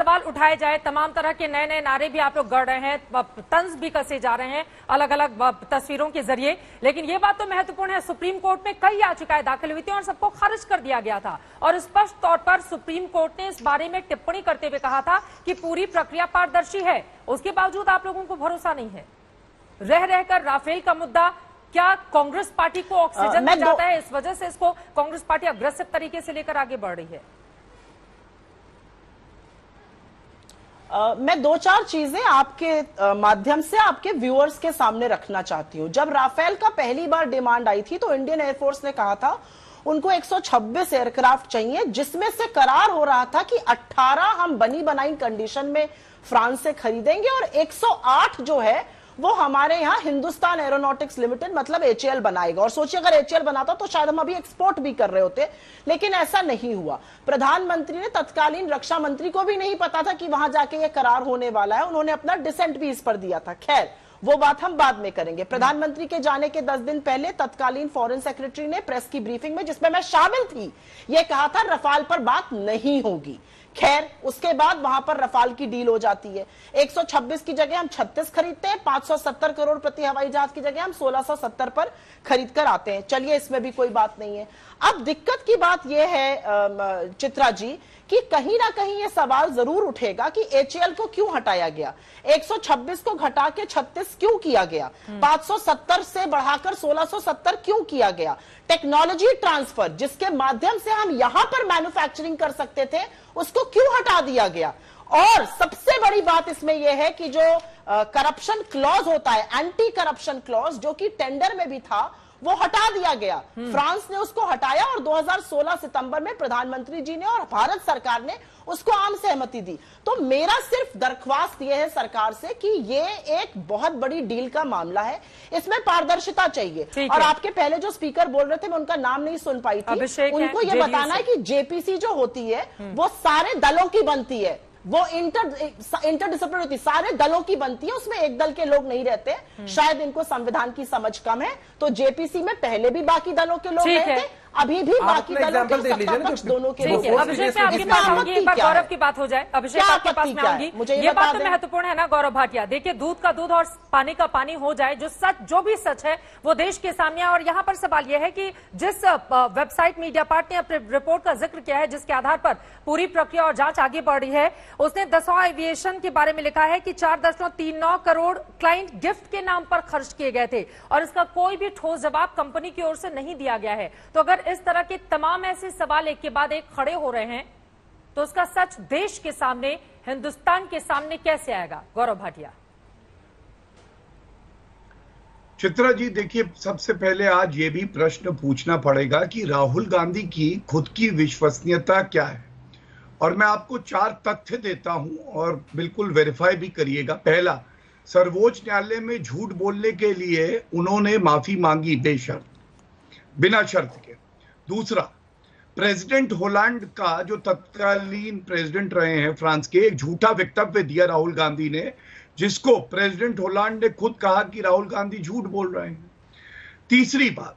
सवाल उठाए जाए, तमाम तरह के नए नए नारे भी आप लोग गढ़ रहे हैं, तंज भी कसे जा रहे हैं अलग अलग तस्वीरों के जरिए, लेकिन ये बात तो महत्वपूर्ण है, सुप्रीम कोर्ट में कई याचिकाएं दाखिल हुई थी और सबको खारिज कर दिया गया था। और स्पष्ट तौर पर सुप्रीम कोर्ट ने इस बारे में टिप्पणी करते हुए कहा था कि पूरी प्रक्रिया पारदर्शी है। उसके बावजूद आप लोगों को भरोसा नहीं है। रह रहकर राफेल का मुद्दा क्या कांग्रेस पार्टी को ऑक्सीजन मिल जाता है, इस वजह से इसको कांग्रेस पार्टी अग्रेसिव तरीके से लेकर आगे बढ़ रही है? मैं दो चार चीजें आपके माध्यम से आपके व्यूअर्स के सामने रखना चाहती हूं। जब राफेल का पहली बार डिमांड आई थी तो इंडियन एयरफोर्स ने कहा था उनको 126 एयरक्राफ्ट चाहिए, जिसमें से करार हो रहा था कि 18 हम बनी बनाई कंडीशन में फ्रांस से खरीदेंगे और 108 जो है वो हमारे यहाँ हिंदुस्तान एरोनॉटिक्स लिमिटेड मतलब एचएएल बनाएगा। और सोचिए अगर एचएएल बनाता तो शायद हम अभी एक्सपोर्ट भी कर रहे होते, लेकिन ऐसा नहीं हुआ। प्रधानमंत्री ने तत्कालीन रक्षा मंत्री को भी नहीं पता था कि वहां जाके ये करार होने वाला है, उन्होंने अपना डिसेंट भी इस पर दिया था। खैर वो बात हम बाद में करेंगे। प्रधानमंत्री के जाने के 10 दिन पहले तत्कालीन फॉरेन सेक्रेटरी ने प्रेस की ब्रीफिंग में, जिसमें मैं शामिल थी, यह कहा था रफाल पर बात नहीं होगी। खैर उसके बाद वहां पर रफाल की डील हो जाती है। 126 की जगह हम 36 खरीदते हैं, 570 करोड़ प्रति हवाई जहाज की जगह हम 1670 पर खरीद कर आते हैं। चलिए इसमें भी कोई बात नहीं है। अब दिक्कत की बात यह है चित्रा जी कि कहीं ना कहीं यह सवाल जरूर उठेगा कि एचएएल को क्यों हटाया गया, 126 को घटा के 36 क्यों किया गया, 570 से बढ़ाकर 1670 क्यों किया गया। टेक्नोलॉजी ट्रांसफर जिसके माध्यम से हम यहां पर मैन्युफैक्चरिंग कर सकते थे उसको क्यों हटा दिया गया। और सबसे बड़ी बात इसमें यह है कि जो करप्शन क्लॉज होता है, एंटी करप्शन क्लॉज, जो कि टेंडर में भी था, वो हटा दिया गया। फ्रांस ने उसको हटाया और 2016 सितंबर में प्रधानमंत्री जी ने और भारत सरकार ने उसको आम सहमति दी। तो मेरा सिर्फ दरख्वास्त यह है सरकार से कि ये एक बहुत बड़ी डील का मामला है, इसमें पारदर्शिता चाहिए। और आपके पहले जो स्पीकर बोल रहे थे, मैं उनका नाम नहीं सुन पाई थी, उनको ये बताना है कि जेपीसी जो होती है वो सारे दलों की बनती है, वो इंटरडिसिप्लिनरी होती, सारे दलों की बनती है, उसमें एक दल के लोग नहीं रहते। शायद इनको संविधान की समझ कम है, तो जेपीसी में पहले भी बाकी दलों के लोग रहते, अभी भी बाकी दलों के सत्ता पक्ष दोनों के लोग। अभिषेक, मैं आपके पास आऊंगी, एक बार गौरव की बात हो जाए। अभिषेक आपके पास में आऊंगी, ये बात तो महत्वपूर्ण है ना गौरव भाटिया। देखिए दूध का दूध और पानी का पानी हो जाए, जो भी सच है वो देश के सामने। और यहाँ पर सवाल यह है कि जिस वेबसाइट मीडिया पार्ट ने अपने रिपोर्ट का जिक्र किया है, जिसके आधार पर पूरी प्रक्रिया और जांच आगे बढ़ रही है, उसने दसौं एविएशन के बारे में लिखा है कि 4.39 करोड़ क्लाइंट गिफ्ट के नाम पर खर्च किए गए थे और इसका कोई भी ठोस जवाब कंपनी की ओर से नहीं दिया गया है। तो अगर इस तरह के तमाम ऐसे सवाल एक के बाद एक खड़े हो रहे हैं तो उसका सच देश के सामने, हिंदुस्तान के सामने कैसे आएगा? गौरव भाटिया। चित्रा जी देखिए, सबसे पहले आज ये भी प्रश्न पूछना पड़ेगा कि राहुल गांधी की खुद की विश्वसनीयता क्या है। और मैं आपको 4 तथ्य देता हूं और बिल्कुल वेरीफाई भी करिएगा। पहला, सर्वोच्च न्यायालय में झूठ बोलने के लिए उन्होंने माफी मांगी बेशर्त, बिना शर्त के। दूसरा, प्रेसिडेंट होलैंड का जो तत्कालीन प्रेसिडेंट रहे हैं फ्रांस के, एक झूठा वक्तव्य दिया राहुल गांधी ने, जिसको प्रेसिडेंट होलैंड ने खुद कहा कि राहुल गांधी झूठ बोल रहे हैं। तीसरी बात,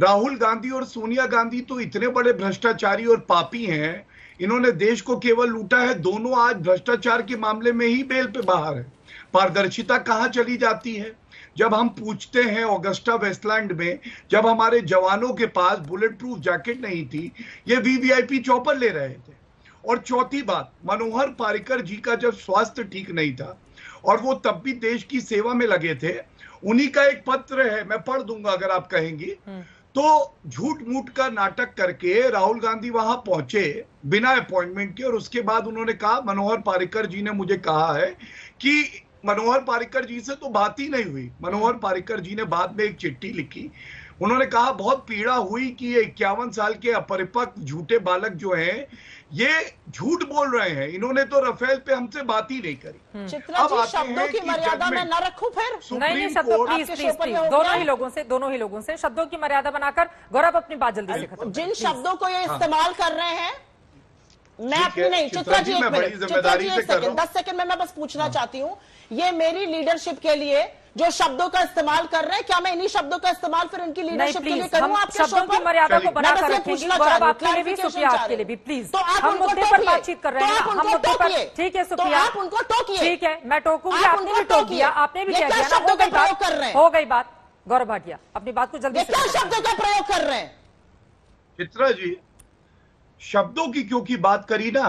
राहुल गांधी और सोनिया गांधी तो इतने बड़े भ्रष्टाचारी और पापी हैं, इन्होंने देश को केवल लूटा है, दोनों आज भ्रष्टाचार के मामले में ही बेल पे बाहर है। पारदर्शिता कहां चली जाती है? जब हम पूछते हैं ऑगस्टा वेस्टलैंड में, जब हमारे जवानों के पास बुलेट प्रूफ जैकेट नहीं थी, ये वीवीआईपी चॉपर ले रहे थे। और चौथी बात, मनोहर पारिकर जी का जब स्वास्थ्य ठीक नहीं था और वो तब भी देश की सेवा में लगे थे, उन्हीं का एक पत्र है, मैं पढ़ दूंगा अगर आप कहेंगी। तो झूठ मूठ का नाटक करके राहुल गांधी वहां पहुंचे बिना अपॉइंटमेंट के, और उसके बाद उन्होंने कहा, मनोहर पारिकर जी ने मुझे कहा है कि मनोहर पारिकर जी से तो बात ही नहीं हुई। मनोहर पारिकर जी ने बाद में एक चिट्ठी लिखी, उन्होंने कहा बहुत पीड़ा हुई कि ये 51 साल के अपरिपक्व झूठे बालक जो हैं ये झूठ बोल रहे हैं, इन्होंने तो राफेल पे हमसे बात ही नहीं करी। चित्रा जी, शब्दों की मर्यादा में न रखूं फिर? नहीं, शब्दों प्लीज दोनों ही लोगों से शब्दों की मर्यादा बनाकर। गौरव अपनी बात जल्दी से खत्म। जिन शब्दों को ये इस्तेमाल कर रहे हैं, मैं अपनी नहीं, Chitra ji 1 minute, Chitra ji 1 second, 10 second में मैं बस पूछना चाहती हूँ, ये मेरी लीडरशिप के लिए जो शब्दों का इस्तेमाल कर रहे हैं, क्या मैं इन्हीं शब्दों का इस्तेमाल फिर इनकी लीडरशिप के लिए करूं आपके शो पर? मर्यादा को बनाकर रखेंगे। गौरव, आपके लिए भी, सुप्रिया आपके लिए भी, प्लीज। तो आप हम मुद्दे पर बातचीत कर रहे हैं, हम मुद्दे पर। ठीक है सुप्रिया, आप उनको टोकिए। ठीक है, मैं टोकूंगी, आपने भी टोक दिया, आपने भी कह दिया ना, हो गई बात, हो गई बात। गौरव भाटिया, अपनी बात को जल्दी से। क्या शब्दों का प्रयोग कर रहे हैं? चित्रा जी, शब्दों की क्योंकि बात करी ना,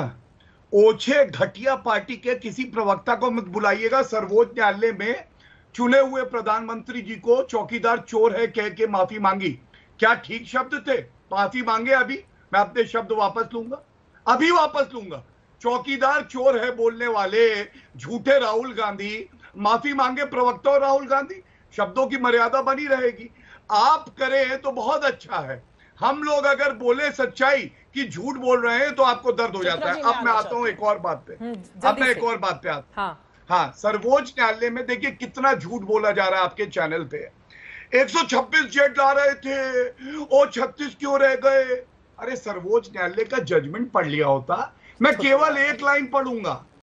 ओछे घटिया पार्टी के किसी प्रवक्ता को मत बुलाइएगा। सर्वोच्च न्यायालय में चुने हुए प्रधानमंत्री जी को चौकीदार चोर है कह के माफी मांगी। क्या ठीक शब्द थे? माफी मांगे। अभी मैं अपने शब्द वापस लूंगा, अभी वापस लूंगा। चौकीदार चोर है बोलने वाले झूठे राहुल गांधी माफी मांगे, प्रवक्ता राहुल गांधी। शब्दों की मर्यादा बनी रहेगी। आप करें तो बहुत अच्छा है, हम लोग अगर बोले सच्चाई कि झूठ बोल रहे हैं तो आपको दर्द हो जाता है। अब मैं आता हूं एक और बात पे, अब मैं एक और बात पे आता हूं। हाँ, सर्वोच्च न्यायालय में देखिए कितना झूठ बोला जा रहा है आपके चैनल पे। 126 जेट ला रहे थे, ओ 36 क्यों रह गए? अरे सर्वोच्च न्यायालय का जजमेंट पढ़ लिया होता। मैं केवल एक लाइन पढ़ूंगा,